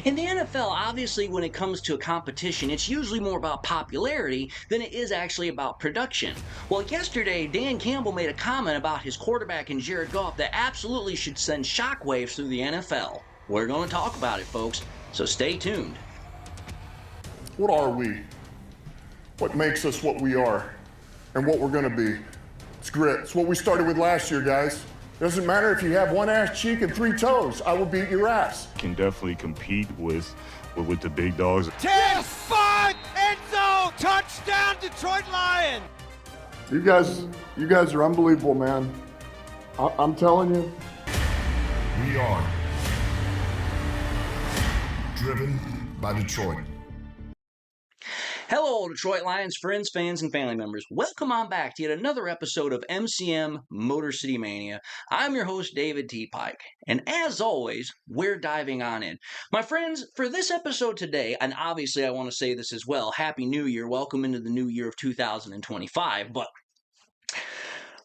In the NFL, obviously, when it comes to a competition, it's usually more about popularity than it is actually about production. Well, yesterday, Dan Campbell made a comment about his quarterback in Jared Goff that absolutely should send shockwaves through the NFL. We're going to talk about it, folks, so stay tuned. What are we? What makes us what we are and what we're going to be? It's grit. It's what we started with last year, guys. Doesn't matter if you have one ass cheek and 3 toes. I will beat your ass. Can definitely compete with the big dogs. 10, 5, end zone, touchdown, Detroit Lions. You guys are unbelievable, man. I'm telling you. We are driven by Detroit. Hello, Detroit Lions friends, fans, and family members. Welcome on back to yet another episode of MCM Motor City Mania. I'm your host, David T. Pike, and as always, we're diving on in. My friends, for this episode today, and obviously I want to say this as well, Happy New Year, welcome into the new year of 2025, but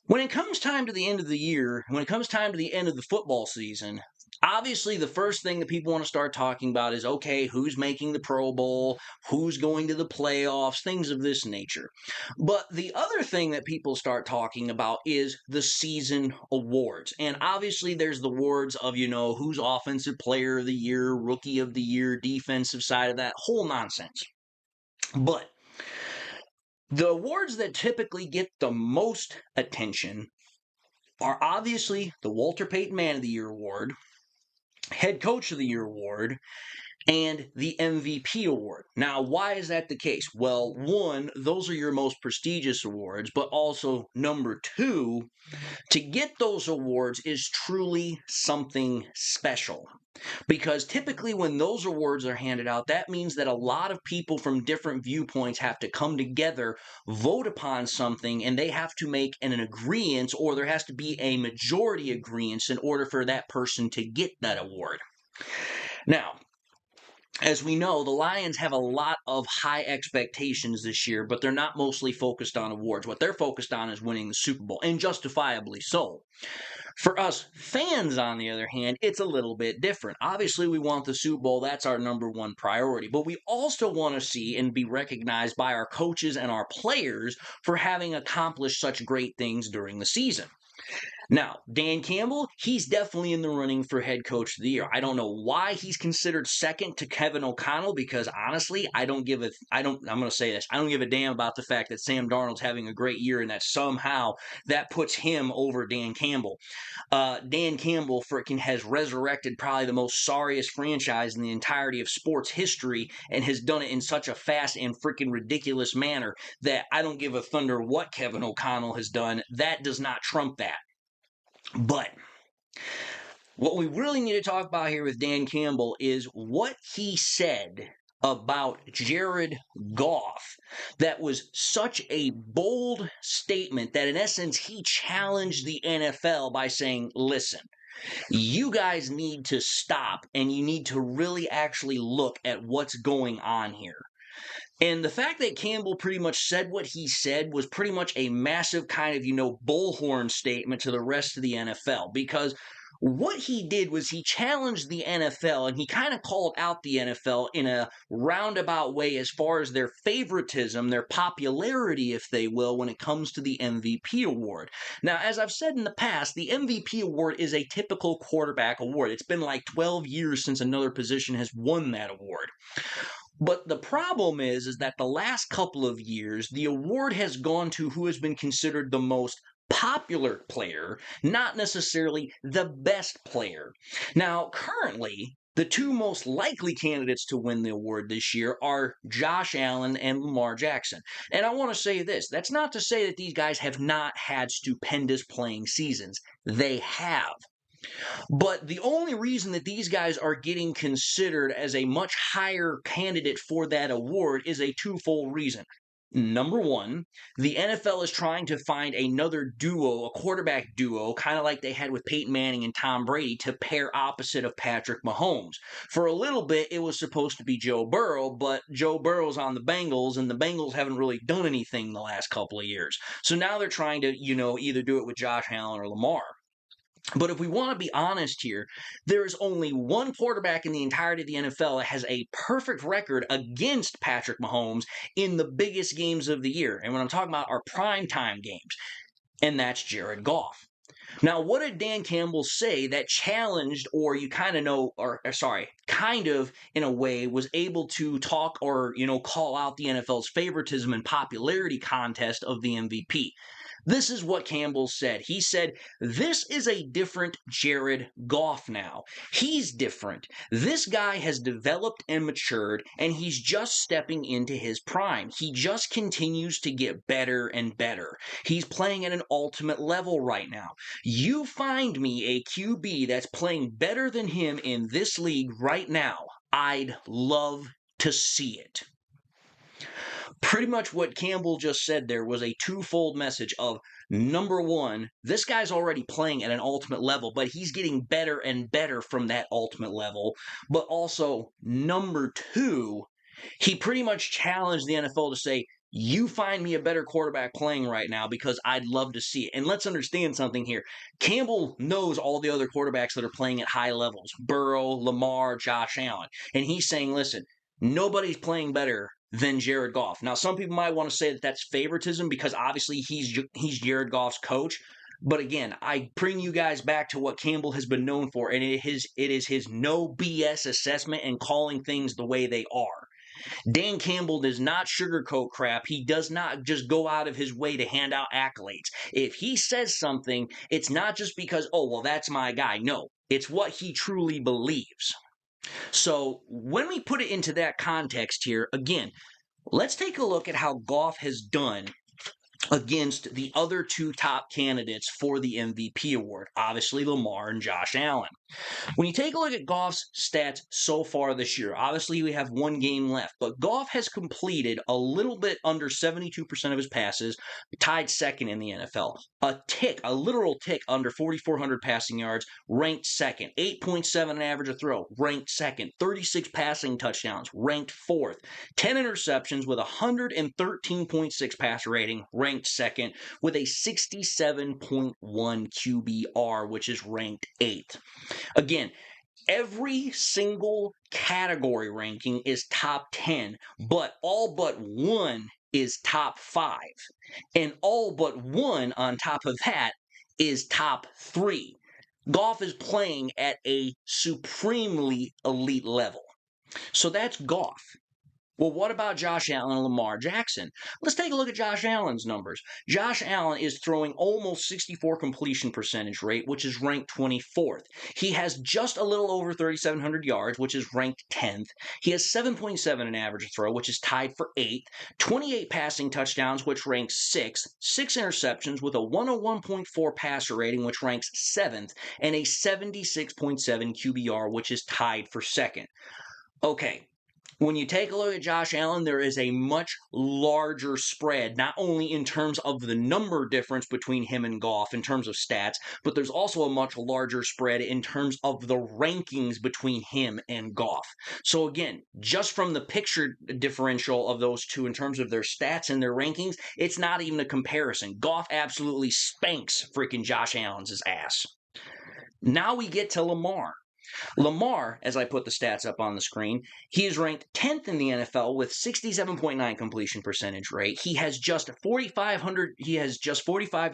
when it comes time to the end of the year, when it comes time to the end of the football season, obviously the first thing that people want to start talking about is, okay, who's making the Pro Bowl, who's going to the playoffs, things of this nature. But the other thing that people start talking about is the season awards. And obviously there's the awards of, who's offensive player of the year, rookie of the year, defensive side of that, whole nonsense. But the awards that typically get the most attention are obviously the Walter Payton Man of the Year Award, Head Coach of the Year Award, and the MVP award. Now, why is that the case? Well, one, those are your most prestigious awards, but also number two, to get those awards is truly something special. Because typically when those awards are handed out, that means that a lot of people from different viewpoints have to come together, vote upon something, and they have to make an agreement, or there has to be a majority agreement in order for that person to get that award. Now, as we know, the Lions have a lot of high expectations this year, but they're not mostly focused on awards. What they're focused on is winning the Super Bowl, and justifiably so. For us fans, on the other hand, it's a little bit different. Obviously, we want the Super Bowl. That's our number one priority. But we also want to see and be recognized by our coaches and our players for having accomplished such great things during the season. Now, Dan Campbell, he's definitely in the running for head coach of the year. I don't know why he's considered second to Kevin O'Connell, because honestly, I'm going to say this, I don't give a damn about the fact that Sam Darnold's having a great year and that somehow that puts him over Dan Campbell. Dan Campbell freaking has resurrected probably the most sorriest franchise in the entirety of sports history and has done it in such a fast and freaking ridiculous manner that I don't give a thunder what Kevin O'Connell has done. That does not trump that. But what we really need to talk about here with Dan Campbell is what he said about Jared Goff. That was such a bold statement that in essence he challenged the NFL by saying, listen, you guys need to stop and you need to really actually look at what's going on here. And the fact that Campbell pretty much said what he said was pretty much a massive kind of, bullhorn statement to the rest of the NFL, because what he did was he challenged the NFL and he kind of called out the NFL in a roundabout way as far as their favoritism, their popularity, if they will, when it comes to the MVP award. Now, as I've said in the past, the MVP award is a typical quarterback award. It's been like 12 years since another position has won that award. But the problem is that the last couple of years, the award has gone to who has been considered the most popular player, not necessarily the best player. Now, currently, the two most likely candidates to win the award this year are Josh Allen and Lamar Jackson. And I want to say this, that's not to say that these guys have not had stupendous playing seasons. They have. But the only reason that these guys are getting considered as a much higher candidate for that award is a twofold reason. Number one, the NFL is trying to find another duo, a quarterback duo, kind of like they had with Peyton Manning and Tom Brady, to pair opposite of Patrick Mahomes. For a little bit, it was supposed to be Joe Burrow, but Joe Burrow's on the Bengals, and the Bengals haven't really done anything the last couple of years. So now they're trying to, either do it with Josh Allen or Lamar. But if we want to be honest here, there is only one quarterback in the entirety of the NFL that has a perfect record against Patrick Mahomes in the biggest games of the year. And when I'm talking about our primetime games, and that's Jared Goff. Now, what did Dan Campbell say that challenged, or you kind of know, or sorry, kind of in a way was able to talk or, call out the NFL's favoritism and popularity contest of the MVP? This is what Campbell said. He said, "This is a different Jared Goff now. He's different. This guy has developed and matured, and he's just stepping into his prime. He just continues to get better and better. He's playing at an ultimate level right now. You find me a QB that's playing better than him in this league right now. I'd love to see it." Pretty much what Campbell just said there was a twofold message of, number one, this guy's already playing at an ultimate level, but he's getting better and better from that ultimate level. But also, number two, he pretty much challenged the NFL to say, you find me a better quarterback playing right now because I'd love to see it. And let's understand something here. Campbell knows all the other quarterbacks that are playing at high levels. Burrow, Lamar, Josh Allen. And he's saying, listen, nobody's playing better than Jared Goff. Now, some people might want to say that that's favoritism because obviously he's Jared Goff's coach. But again, I bring you guys back to what Campbell has been known for, and it is his no BS assessment and calling things the way they are. Dan Campbell does not sugarcoat crap. He does not just go out of his way to hand out accolades. If he says something, it's not just because, oh, well, that's my guy. No, it's what he truly believes. So when we put it into that context here, again, let's take a look at how Goff has done against the other two top candidates for the MVP award, obviously Lamar and Josh Allen. When you take a look at Goff's stats so far this year, obviously we have one game left, but Goff has completed a little bit under 72% of his passes, tied second in the NFL. A literal tick under 4,400 passing yards, ranked second. 8.7 an average a throw, ranked second. 36 passing touchdowns, ranked fourth. 10 interceptions with 113.6 passer rating, ranked second, with a 67.1 QBR, which is ranked eighth. Again, every single category ranking is top 10, but all but one is top 5. And all but one on top of that is top 3. Goff is playing at a supremely elite level. So that's Goff. Well, what about Josh Allen and Lamar Jackson? Let's take a look at Josh Allen's numbers. Josh Allen is throwing almost 64 completion percentage rate, which is ranked 24th. He has just a little over 3,700 yards, which is ranked 10th. He has 7.7 an average throw, which is tied for 8th. 28 passing touchdowns, which ranks 6th. 6 interceptions with a 101.4 passer rating, which ranks 7th. And a 76.7 QBR, which is tied for 2nd. Okay. When you take a look at Josh Allen, there is a much larger spread, not only in terms of the number difference between him and Goff in terms of stats, but there's also a much larger spread in terms of the rankings between him and Goff. So again, just from the picture differential of those two in terms of their stats and their rankings, it's not even a comparison. Goff absolutely spanks freaking Josh Allen's ass. Now we get to Lamar. Lamar, as I put the stats up on the screen, he is ranked 10th in the NFL with 67.9 completion percentage rate. He has just 45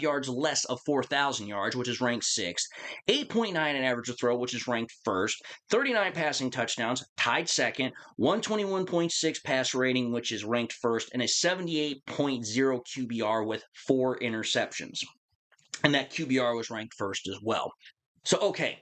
yards less of 4,000 yards, which is ranked 6th. 8.9 an average of throw, which is ranked 1st. 39 passing touchdowns, tied 2nd. 121.6 passer rating, which is ranked 1st, and a 78.0 QBR with 4 interceptions. And that QBR was ranked 1st as well. So, okay.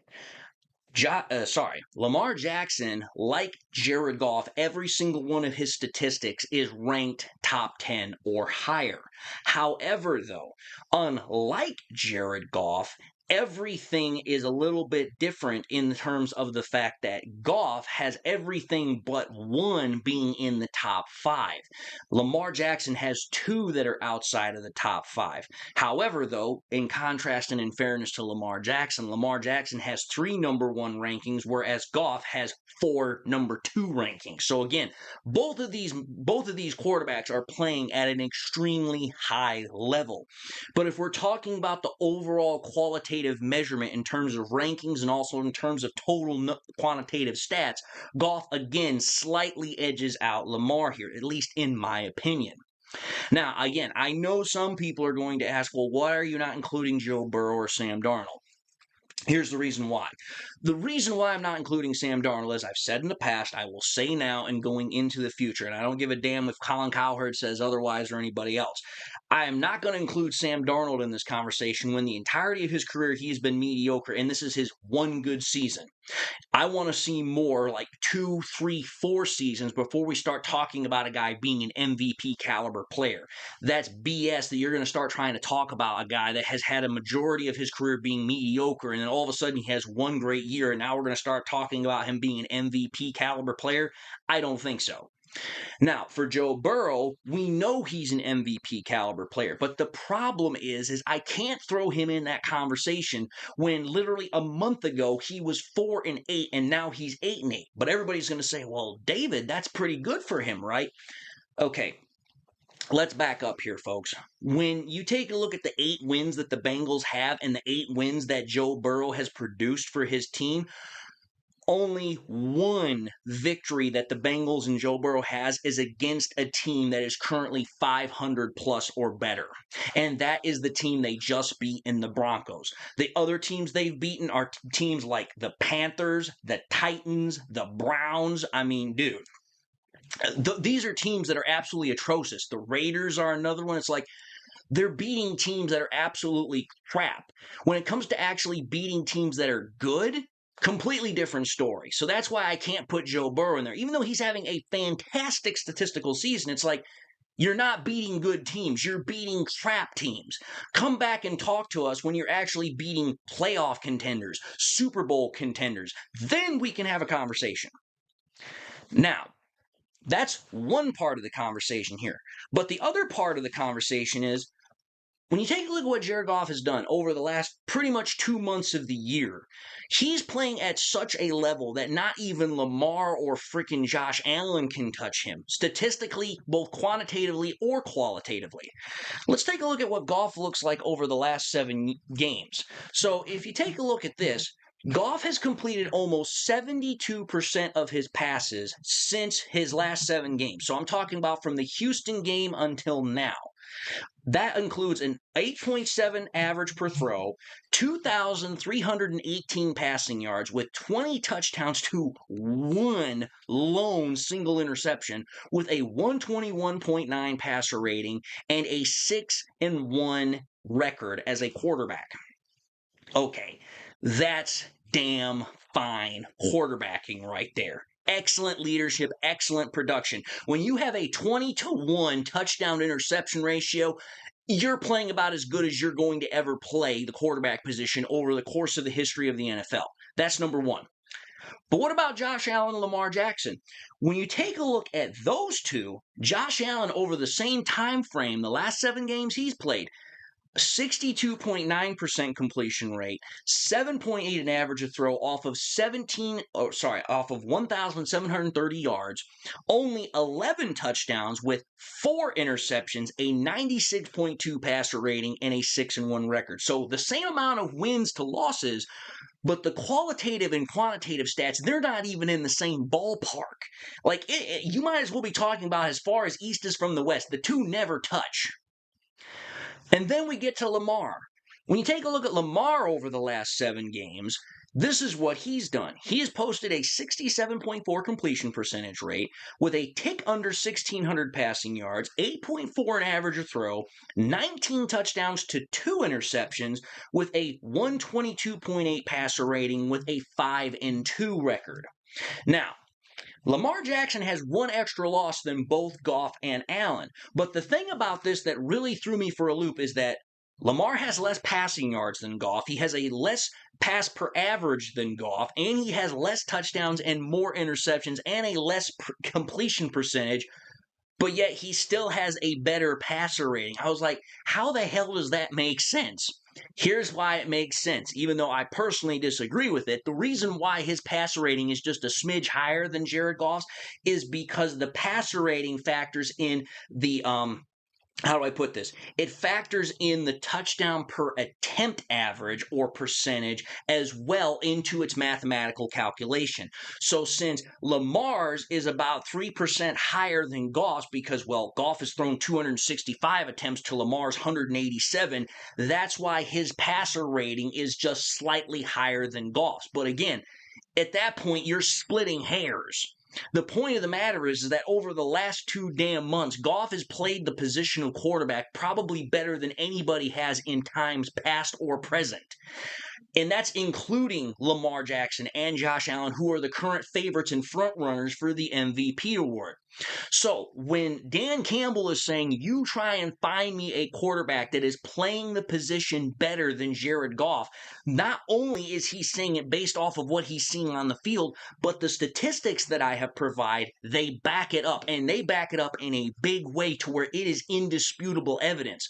Lamar Jackson, like Jared Goff, every single one of his statistics is ranked top 10 or higher. However, though, unlike Jared Goff, everything is a little bit different in terms of the fact that Goff has everything but one being in the top 5. Lamar Jackson has 2 that are outside of the top 5. However, though, in contrast and in fairness to Lamar Jackson has 3 number 1 rankings, whereas Goff has 4 number 2 rankings. So again, both of these quarterbacks are playing at an extremely high level. But if we're talking about the overall qualitative quantitative measurement in terms of rankings and also in terms of total quantitative stats, Goff again slightly edges out Lamar here, at least in my opinion. Now, again, I know some people are going to ask, well, why are you not including Joe Burrow or Sam Darnold? Here's the reason why. The reason why I'm not including Sam Darnold, as I've said in the past, I will say now and going into the future, and I don't give a damn if Colin Cowherd says otherwise or anybody else. I am not going to include Sam Darnold in this conversation when the entirety of his career he has been mediocre, and this is his one good season. I want to see more like 2, 3, 4 seasons before we start talking about a guy being an MVP caliber player. That's BS that you're going to start trying to talk about a guy that has had a majority of his career being mediocre and then all of a sudden he has one great year and now we're going to start talking about him being an MVP caliber player. I don't think so. Now, for Joe Burrow, we know he's an MVP caliber player, but the problem is I can't throw him in that conversation when literally a month ago he was 4-8 and now he's 8-8. But everybody's going to say, well, David, that's pretty good for him, right? Okay. Let's back up here, folks. When you take a look at the 8 wins that the Bengals have and the 8 wins that Joe Burrow has produced for his team, only one victory that the Bengals and Joe Burrow has is against a team that is currently 500 plus or better. And that is the team they just beat in the Broncos. The other teams they've beaten are teams like the Panthers, the Titans, the Browns. I mean, dude, these are teams that are absolutely atrocious. The Raiders are another one. It's like, they're beating teams that are absolutely crap. When it comes to actually beating teams that are good, completely different story. So that's why I can't put Joe Burrow in there. Even though he's having a fantastic statistical season, it's like, you're not beating good teams. You're beating crap teams. Come back and talk to us when you're actually beating playoff contenders, Super Bowl contenders. Then we can have a conversation. Now, that's one part of the conversation here. But the other part of the conversation is, when you take a look at what Jared Goff has done over the last pretty much 2 months of the year, he's playing at such a level that not even Lamar or freaking Josh Allen can touch him, statistically, both quantitatively or qualitatively. Let's take a look at what Goff looks like over the last 7 games. So if you take a look at this, Goff has completed almost 72% of his passes since his last 7 games. So I'm talking about from the Houston game until now. That includes an 8.7 average per throw, 2,318 passing yards with 20 touchdowns to 1 lone single interception with a 121.9 passer rating and a 6-1 record as a quarterback. Okay, that's damn fine quarterbacking right there. Excellent leadership, excellent production. When you have a 20-1 touchdown interception ratio, you're playing about as good as you're going to ever play the quarterback position over the course of the history of the NFL. That's number one. But what about Josh Allen and Lamar Jackson? When you take a look at those two, Josh Allen over the same time frame, the last 7 games he's played, 62.9% completion rate, 7.8 an average a throw off of 1,730 yards, only 11 touchdowns with 4 interceptions, a 96.2 passer rating, and a 6-1 record. So the same amount of wins to losses, but the qualitative and quantitative stats, they're not even in the same ballpark. Like, you might as well be talking about as far as east is from the west. The two never touch. And then we get to Lamar. When you take a look at Lamar over the last 7 games, this is what he's done. He has posted a 67.4 completion percentage rate with a tick under 1,600 passing yards, 8.4 an average a throw, 19 touchdowns to 2 interceptions with a 122.8 passer rating with a 5-2 record. Now, Lamar Jackson has 1 extra loss than both Goff and Allen. But the thing about this that really threw me for a loop is that Lamar has less passing yards than Goff. He has a less pass per average than Goff. And he has less touchdowns and more interceptions and a less completion percentage. But yet he still has a better passer rating. I was like, how the hell does that make sense? Here's why it makes sense, even though I personally disagree with it. The reason why his passer rating is just a smidge higher than Jared Goff's is because the passer rating factors in the how do I put this? It factors in the touchdown per attempt average or percentage as well into its mathematical calculation. So since Lamar's is about 3% higher than Goff's because, well, Goff has thrown 265 attempts to Lamar's 187, that's why his passer rating is just slightly higher than Goff's. But again, at that point, you're splitting hairs. The point of the matter is that over the last 2 damn months, Goff has played the position of quarterback probably better than anybody has in times past or present. And that's including Lamar Jackson and Josh Allen, who are the current favorites and front runners for the MVP award. So when Dan Campbell is saying, you try and find me a quarterback that is playing the position better than Jared Goff, not only is he saying it based off of what he's seeing on the field, but the statistics that I have provided, they back it up, and they back it up in a big way to where it is indisputable evidence.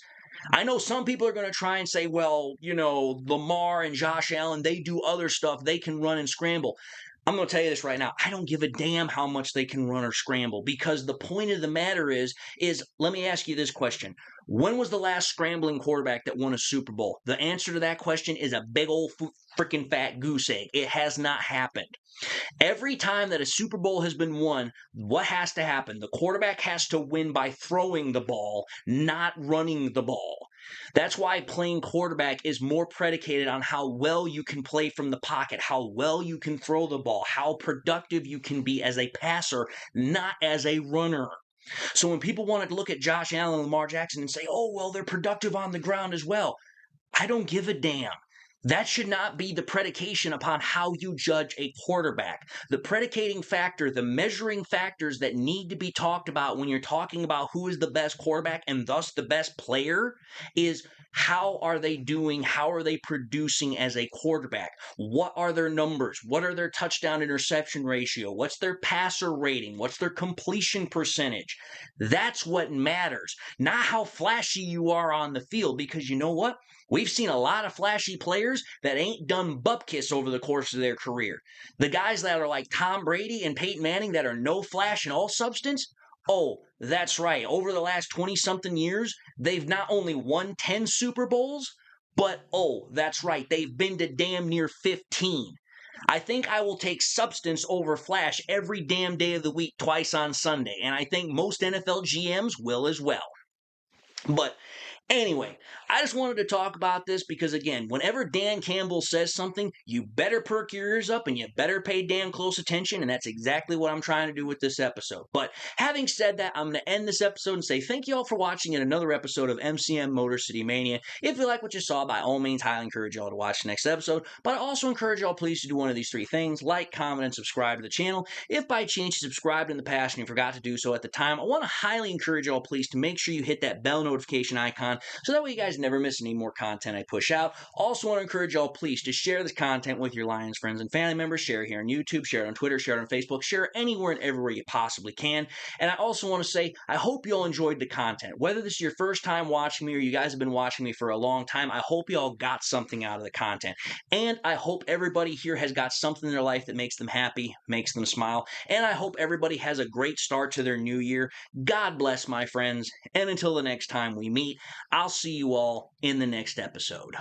I know some people are going to try and say, well, Lamar and Josh Allen, they do other stuff. They can run and scramble. I'm going to tell you this right now. I don't give a damn how much they can run or scramble, because the point of the matter is let me ask you this question. When was the last scrambling quarterback that won a Super Bowl? The answer to that question is a big old freaking fat goose egg. It has not happened. Every time that a Super Bowl has been won, what has to happen? The quarterback has to win by throwing the ball, not running the ball. That's why playing quarterback is more predicated on how well you can play from the pocket, how well you can throw the ball, how productive you can be as a passer, not as a runner. So when people want to look at Josh Allen and Lamar Jackson and say, oh, well, they're productive on the ground as well, I don't give a damn. That should not be the predication upon how you judge a quarterback. The predicating factor, the measuring factors that need to be talked about when you're talking about who is the best quarterback and thus the best player is how are they doing? How are they producing as a quarterback? What are their numbers? What are their touchdown interception ratio? What's their passer rating? What's their completion percentage? That's what matters, not how flashy you are on the field, because you know what? We've seen a lot of flashy players that ain't done bupkis over the course of their career. The guys that are like Tom Brady and Peyton Manning that are no flash and all substance, oh, that's right. Over the last 20-something years, they've not only won 10 Super Bowls, but, oh, that's right, they've been to damn near 15. I think I will take substance over flash every damn day of the week, twice on Sunday, and I think most NFL GMs will as well. But anyway, I just wanted to talk about this because, again, whenever Dan Campbell says something, you better perk your ears up and you better pay damn close attention, and that's exactly what I'm trying to do with this episode. But having said that, I'm going to end this episode and say thank you all for watching in another episode of MCM Motor City Mania. If you like what you saw, by all means, highly encourage y'all to watch the next episode, but I also encourage y'all please to do one of these 3 things: like, comment, and subscribe to the channel. If by chance you subscribed in the past and you forgot to do so at the time, I want to highly encourage y'all please to make sure you hit that bell notification icon so that way you guys never miss any more content I push out. Also want to encourage y'all please to share this content with your Lions friends and family members. Share it here on YouTube, share it on Twitter, share it on Facebook, share it anywhere and everywhere you possibly can. And I also want to say I hope you all enjoyed the content. Whether this is your first time watching me or you guys have been watching me for a long time, I hope you all got something out of the content. And I hope everybody here has got something in their life that makes them happy, makes them smile. And I hope everybody has a great start to their new year. God bless, my friends. And until the next time we meet, I'll see you all in the next episode.